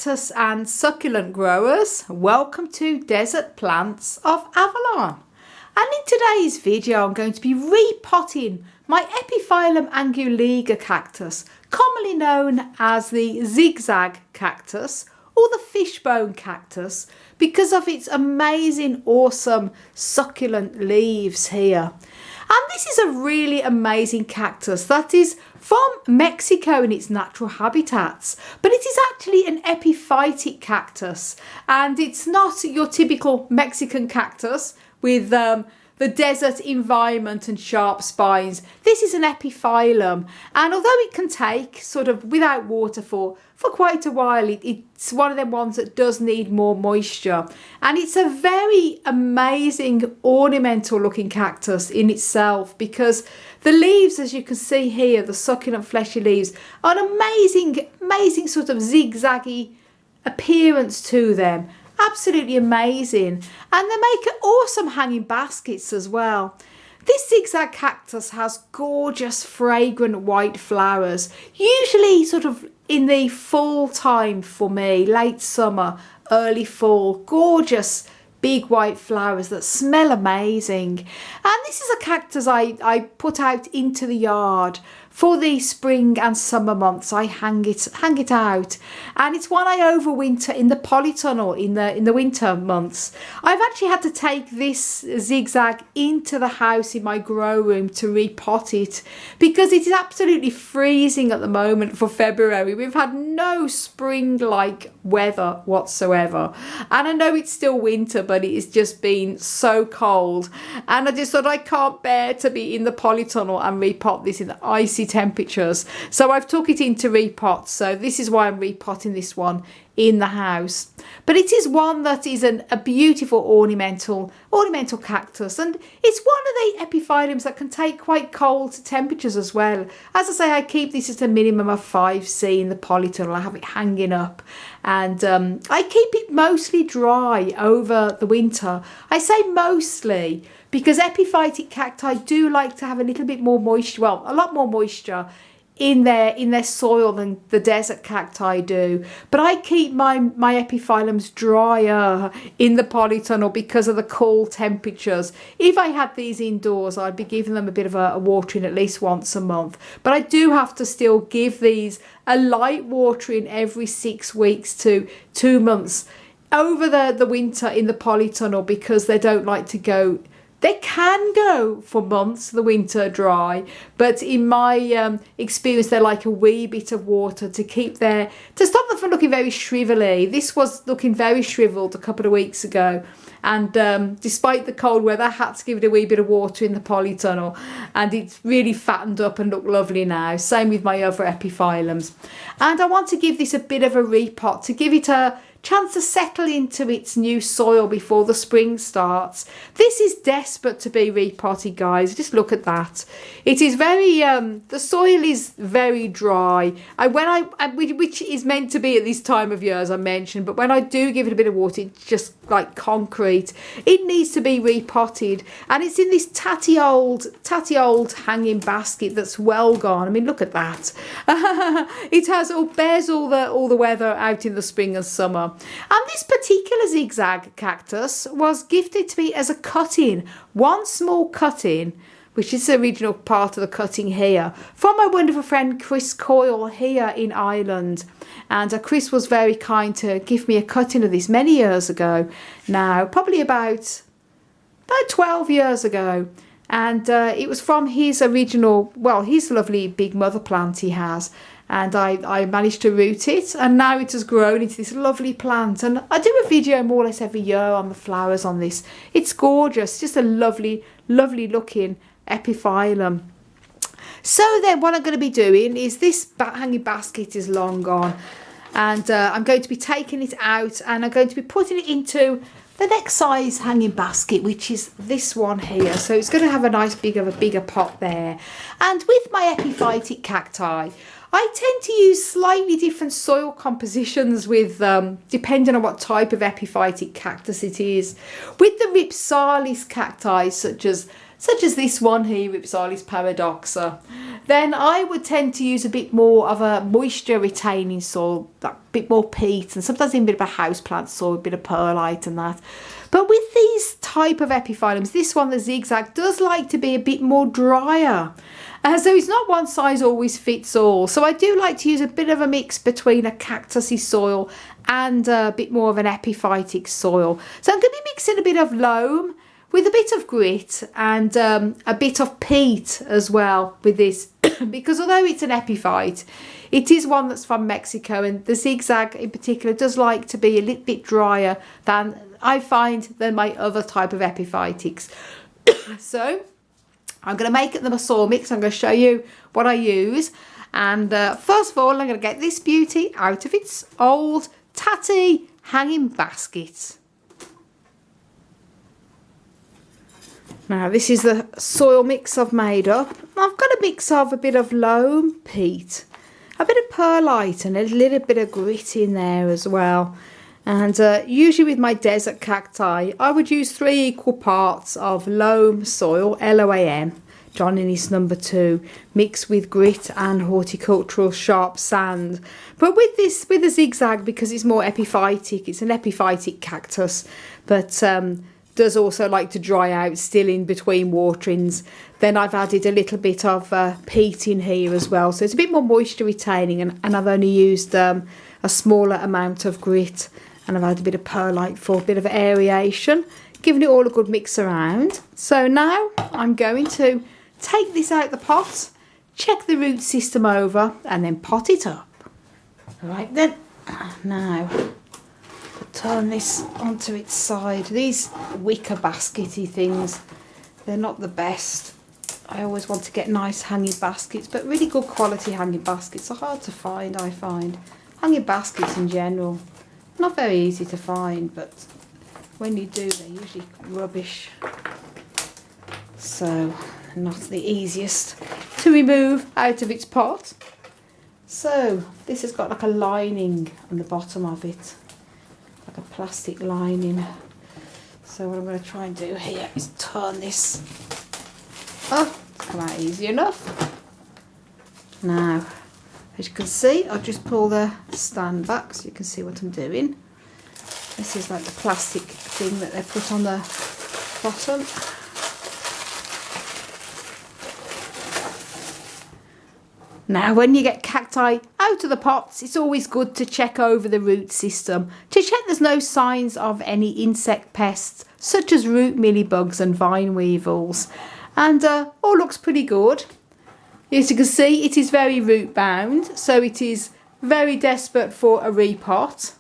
cactus and succulent growers, welcome to Desert Plants of Avalon. And in today's video I'm going to be repotting my Epiphyllum anguliger cactus, commonly known as the Zig Zag Cactus or the Fishbone Cactus, because of its amazing, awesome, succulent leaves here. And this is a really amazing cactus that is from Mexico in its natural habitats, but it is actually an epiphytic cactus, and it's not your typical Mexican cactus with the desert environment and sharp spines. This is an epiphyllum, and although it can take sort of without water for quite a while, it's one of them ones that does need more moisture, and it's a very amazing ornamental looking cactus in itself, because the leaves, as you can see here, the succulent fleshy leaves, are an amazing sort of zigzaggy appearance to them. Absolutely amazing, and they make awesome hanging baskets as well. This zigzag cactus has gorgeous fragrant white flowers, usually sort of in the fall time for me, late summer, early fall. Gorgeous big white flowers that smell amazing. And this is a cactus I put out into the yard for the spring and summer months. I hang it out, and it's one I overwinter in the polytunnel in the winter months. I've actually had to take this zigzag into the house in my grow room to repot it, because it is absolutely freezing at the moment for February. We've had no spring-like weather whatsoever, and I know it's still winter, but it has just been so cold, and I just thought I can't bear to be in the polytunnel and repot this in the icy temperatures, so I've took it into repot. So this is why I'm repotting this one in the house. But it is one that is a beautiful ornamental cactus, and it's one of the epiphyllums that can take quite cold temperatures as well. As I say, I keep this at a minimum of 5°C in the polytunnel. I have it hanging up, and I keep it mostly dry over the winter. I say mostly because epiphytic cacti do like to have a little bit more moisture, well, a lot more moisture in their soil than the desert cacti do. But I keep my epiphyllums drier in the polytunnel because of the cool temperatures. If I had these indoors, I'd be giving them a bit of a watering at least once a month. But I do have to still give these a light watering every 6 weeks to 2 months over the winter in the polytunnel, because they don't like to go. They can go for months, the winter dry, but in my experience, they like a wee bit of water to stop them from looking very shrivelly. This was looking very shriveled a couple of weeks ago, and despite the cold weather, I had to give it a wee bit of water in the polytunnel, and it's really fattened up and look lovely now. Same with my other epiphyllums. And I want to give this a bit of a repot to give it a chance to settle into its new soil before the spring starts. This is desperate to be repotted, guys. Just look at that. It is very the soil is very dry, and which is meant to be at this time of year, as I mentioned, but when I do give it a bit of water, it's just like concrete. It needs to be repotted, and it's in this tatty old hanging basket that's well gone. I mean, look at that. It bears all the weather out in the spring and summer. And this particular zigzag cactus was gifted to me as a cut-in, one small cut-in, which is the original part of the cutting here, from my wonderful friend Chris Coyle here in Ireland. And Chris was very kind to give me a cut-in of this many years ago now, probably about 12 years ago. And it was from his original, well, his lovely big mother plant he has. And I managed to root it, and now it has grown into this lovely plant. And I do a video more or less every year on the flowers on this. It's gorgeous, just a lovely looking epiphyllum. So then what I'm going to be doing is, this hanging basket is long gone, and I'm going to be taking it out, and I'm going to be putting it into the next size hanging basket, which is this one here. So it's going to have a nice bigger pot there. And with my epiphytic cacti, I tend to use slightly different soil compositions with depending on what type of epiphytic cactus it is. With the Ripsalis cacti, such as such as this one here, Ripsalis paradoxa, then I would tend to use a bit more of a moisture retaining soil, that bit more peat, and sometimes even a bit of a houseplant soil, a bit of perlite and that. But with these type of epiphyllums, this one, the zigzag, does like to be a bit more drier. So it's not one size always fits all. So I do like to use a bit of a mix between a cactusy soil and a bit more of an epiphytic soil. So I'm going to be mixing a bit of loam with a bit of grit and a bit of peat as well with this, because although it's an epiphyte, it is one that's from Mexico, and the zigzag in particular does like to be a little bit drier than I find than my other type of epiphytics. So I'm going to make them a soil mix. I'm going to show you what I use. And first of all, I'm going to get this beauty out of its old tatty hanging basket. Now this is the soil mix I've made up. I've got a mix of a bit of loam, peat, a bit of perlite and a little bit of grit in there as well. And usually with my desert cacti, I would use 3 equal parts of loam soil, LOAM, John Innes number 2, mixed with grit and horticultural sharp sand. But with the zigzag, because it's more epiphytic, it's an epiphytic cactus, but does also like to dry out still in between waterings. Then I've added a little bit of peat in here as well, so it's a bit more moisture retaining, and I've only used a smaller amount of grit, and I've added a bit of perlite for a bit of aeration, giving it all a good mix around. So now I'm going to take this out the pot, check the root system over, and then pot it up. Right then, now turn this onto its side. These wicker baskety things, they're not the best. I always want to get nice hanging baskets, but really good quality hanging baskets are hard to find, I find. Hanging baskets in general, not very easy to find, but when you do, they're usually rubbish. So, not the easiest to remove out of its pot. So, this has got like a lining on the bottom of it, like a plastic lining. So what I'm going to try and do here is turn this. Oh, it's come out easy enough. Now, as you can see, I'll just pull the stand back so you can see what I'm doing. This is like the plastic thing that they put on the bottom. Now, when you get cacti out of the pots, it's always good to check over the root system to check there's no signs of any insect pests such as root mealybugs and vine weevils. And all looks pretty good. As you can see, it is very root bound, so it is very desperate for a repot.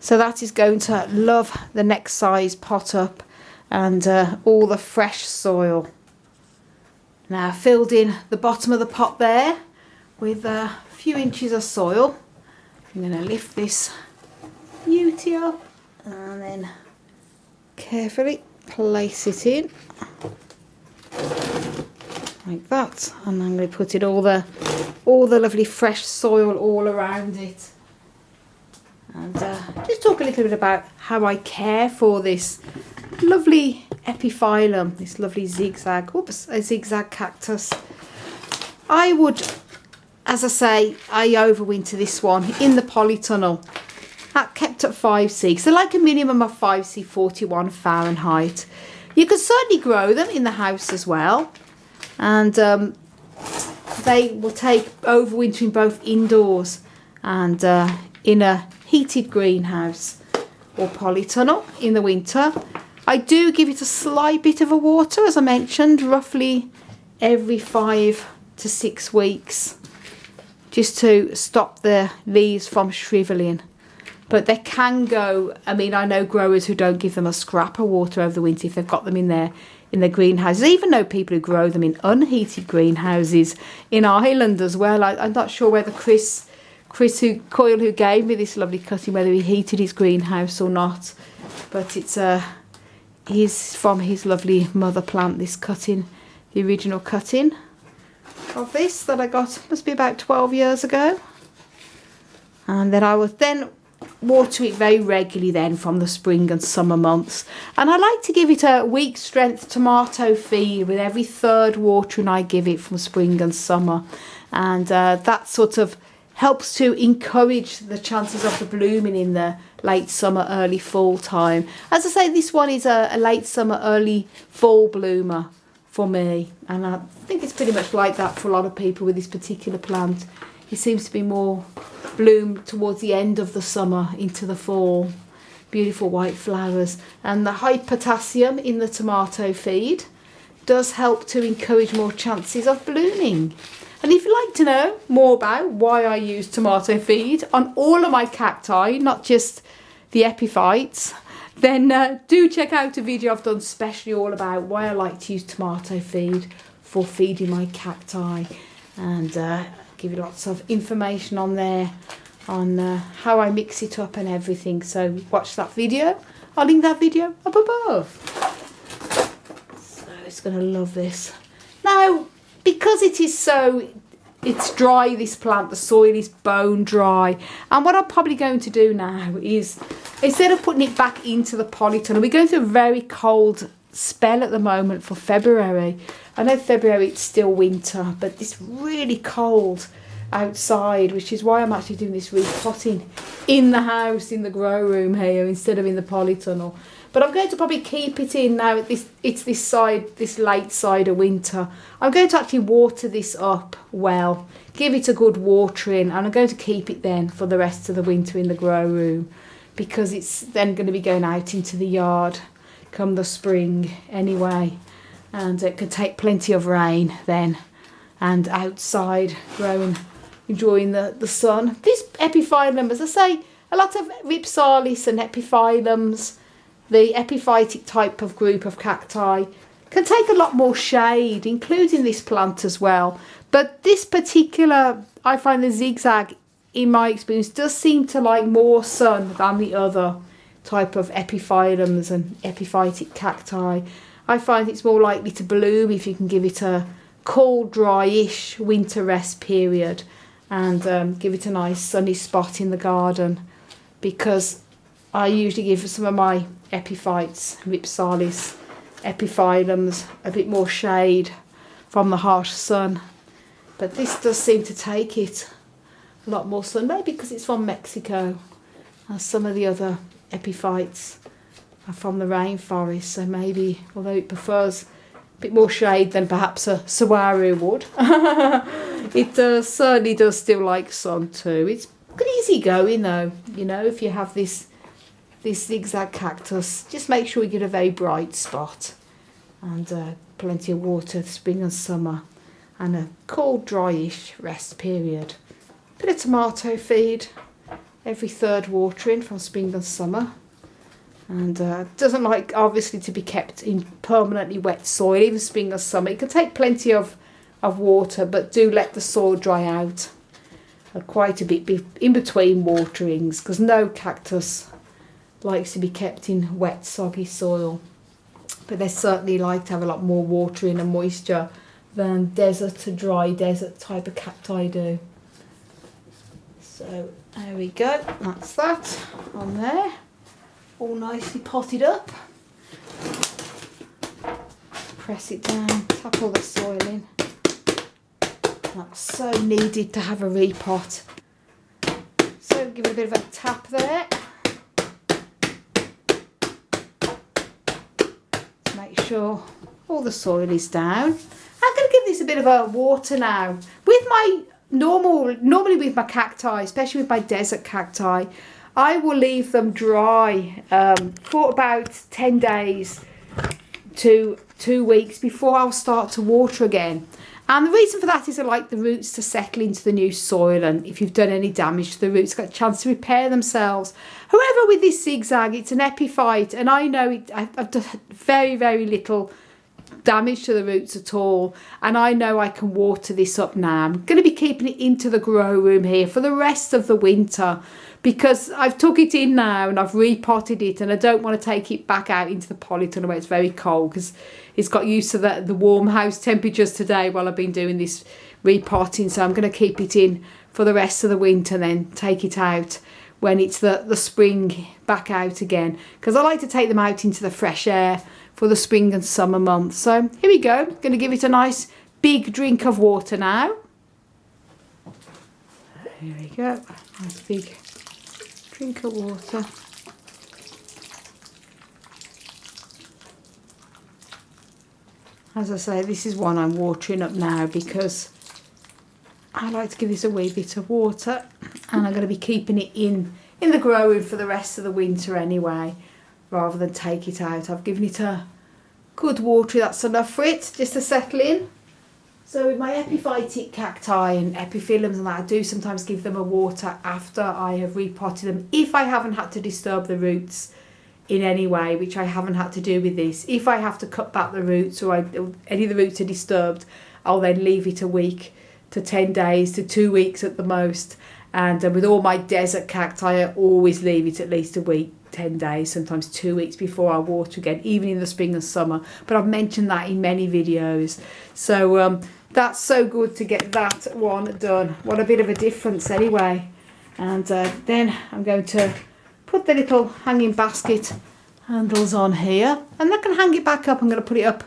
So that is going to love the next size pot up and all the fresh soil. Now, filled in the bottom of the pot there with a few inches of soil. I'm going to lift this beauty up and then carefully place it in like that, and I'm going to put it all the lovely fresh soil all around it. And just talk a little bit about how I care for this lovely epiphyllum, this lovely zigzag, a zigzag cactus. I would, as I say, I overwinter this one in the polytunnel. That kept at 5C, so like a minimum of 5C 41 Fahrenheit. You can certainly grow them in the house as well, and they will take overwintering both indoors and in a heated greenhouse or polytunnel in the winter. I do give it a slight bit of a water, as I mentioned, roughly every 5 to 6 weeks, just to stop the leaves from shriveling. But they can go, I mean, I know growers who don't give them a scrap of water over the winter if they've got them in their greenhouses. I even know people who grow them in unheated greenhouses in Ireland as well. I'm not sure whether Chris Coyle, who gave me this lovely cutting, whether he heated his greenhouse or not. But it's he's from his lovely mother plant, this cutting, the original cutting of this that I got, must be about 12 years ago. And then I was water it very regularly then from the spring and summer months. And I like to give it a week strength tomato feed with every third watering I give it from spring and summer. And that sort of helps to encourage the chances of the blooming in the late summer, early fall time. As I say, this one is a late summer, early fall bloomer for me. And I think it's pretty much like that for a lot of people with this particular plant. It seems to be more bloom towards the end of the summer into the fall. Beautiful white flowers. And the high potassium in the tomato feed does help to encourage more chances of blooming. And if you'd like to know more about why I use tomato feed on all of my cacti, not just the epiphytes, then do check out a video I've done specially all about why I like to use tomato feed for feeding my cacti. And give you lots of information on there on how I mix it up and everything. So watch that video. I'll link that video up above. So it's going to love this. Now, because it's dry, this plant, the soil is bone dry. And what I'm probably going to do now is, instead of putting it back into the polytunnel, we're going through a very cold spell at the moment for February. I know February it's still winter, but it's really cold outside, which is why I'm actually doing this repotting in the house, in the grow room here, instead of in the polytunnel. But I'm going to probably keep it in now. It's this late side of winter. I'm going to actually water this up well, give it a good watering, and I'm going to keep it then for the rest of the winter in the grow room, because it's then going to be going out into the yard come the spring anyway, and it can take plenty of rain then, and outside growing, enjoying the sun. This epiphyllum, as I say, a lot of Ripsalis and epiphyllums, the epiphytic type of group of cacti, can take a lot more shade, including this plant as well. But this particular, I find the zigzag, in my experience, does seem to like more sun than the other type of epiphyllums and epiphytic cacti. I find it's more likely to bloom if you can give it a cool, dry-ish winter rest period and give it a nice sunny spot in the garden, because I usually give some of my epiphytes, Ripsalis, epiphyllums, a bit more shade from the harsh sun. But this does seem to take it a lot more sun, maybe because it's from Mexico, and some of the other epiphytes are from the rainforest, so maybe, although it prefers a bit more shade than perhaps a saguaro would, it certainly does still like sun too. It's easy going though, you know, if you have this zigzag cactus, just make sure you get a very bright spot and plenty of water spring and summer, and a cold, dryish rest period. Bit of tomato feed every third watering from spring and summer, and doesn't like obviously to be kept in permanently wet soil, even spring or summer. It can take plenty of water, but do let the soil dry out quite a bit in between waterings, because no cactus likes to be kept in wet, soggy soil. But they certainly like to have a lot more watering and moisture than desert to dry desert type of cacti do. So there we go, that's that on there, all nicely potted up. Press it down, tap all the soil in. That's so needed to have a repot. So give it a bit of a tap there. To make sure all the soil is down. I'm going to give this a bit of a water now. With my normally with my cacti, especially with my desert cacti, I will leave them dry for about 10 days to 2 weeks before I'll start to water again. And the reason for that is I like the roots to settle into the new soil, and if you've done any damage to the roots, get a chance to repair themselves. However, with this zigzag, it's an epiphyte, and I know I've done very, very little damage to the roots at all, and I know I can water this up now. I'm going to be keeping it into the grow room here for the rest of the winter, because I've took it in now and I've repotted it, and I don't want to take it back out into the polytunnel where it's very cold, because it's got used to the warm house temperatures today while I've been doing this repotting. So I'm going to keep it in for the rest of the winter and then take it out when it's the spring back out again, because I like to take them out into the fresh air for the spring and summer months. So here we go, going to give it a nice big drink of water now. Here we go, nice big drink of water. As I say, this is one I'm watering up now because I like to give this a wee bit of water, and I'm going to be keeping it in the growing for the rest of the winter anyway, rather than take it out. I've given it a good water, that's enough for it, just to settle in. So with my epiphytic cacti and epiphyllums and that, I do sometimes give them a water after I have repotted them, if I haven't had to disturb the roots in any way, which I haven't had to do with this. If I have to cut back the roots, or any of the roots are disturbed, I'll then leave it a week to 10 days to 2 weeks at the most. And with all my desert cacti, I always leave it at least a week, 10 days, sometimes 2 weeks before I water again, even in the spring and summer. But I've mentioned that in many videos. So that's so good to get that one done. What a bit of a difference anyway. And then I'm going to put the little hanging basket handles on here, and I can hang it back up. I'm going to put it up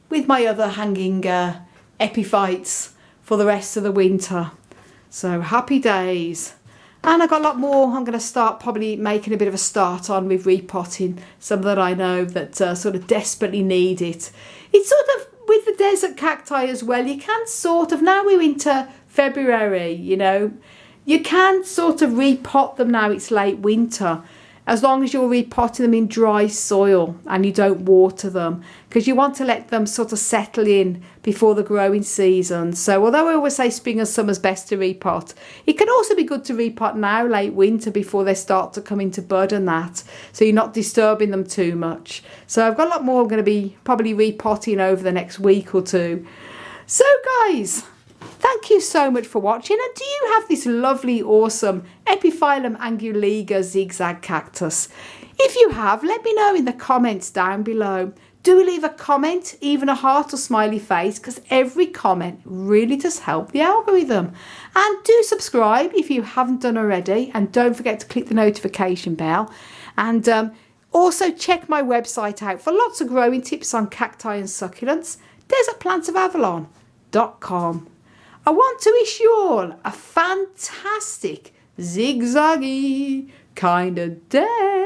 with my other hanging epiphytes for the rest of the winter. So happy days. And I've got a lot more I'm going to start probably making a bit of a start on with repotting, some that I know that sort of desperately need it. It's sort of with the desert cacti as well, you can sort of, now we're into February, you know, you can sort of repot them now it's late winter, as long as you're repotting them in dry soil and you don't water them, because you want to let them sort of settle in before the growing season. So although I always say spring and summer's best to repot, it can also be good to repot now late winter before they start to come into bud and that, so you're not disturbing them too much. So I've got a lot more I'm going to be probably repotting over the next week or two. So guys, thank you so much for watching. And do you have this lovely, awesome Epiphyllum anguliger Zig Zag Cactus? If you have, let me know in the comments down below. Do leave a comment, even a heart or smiley face, because every comment really does help the algorithm. And do subscribe if you haven't done already, and don't forget to click the notification bell. And also check my website out for lots of growing tips on cacti and succulents, desertplantsofAvalon.com. I want to wish you all a fantastic zigzaggy kind of day.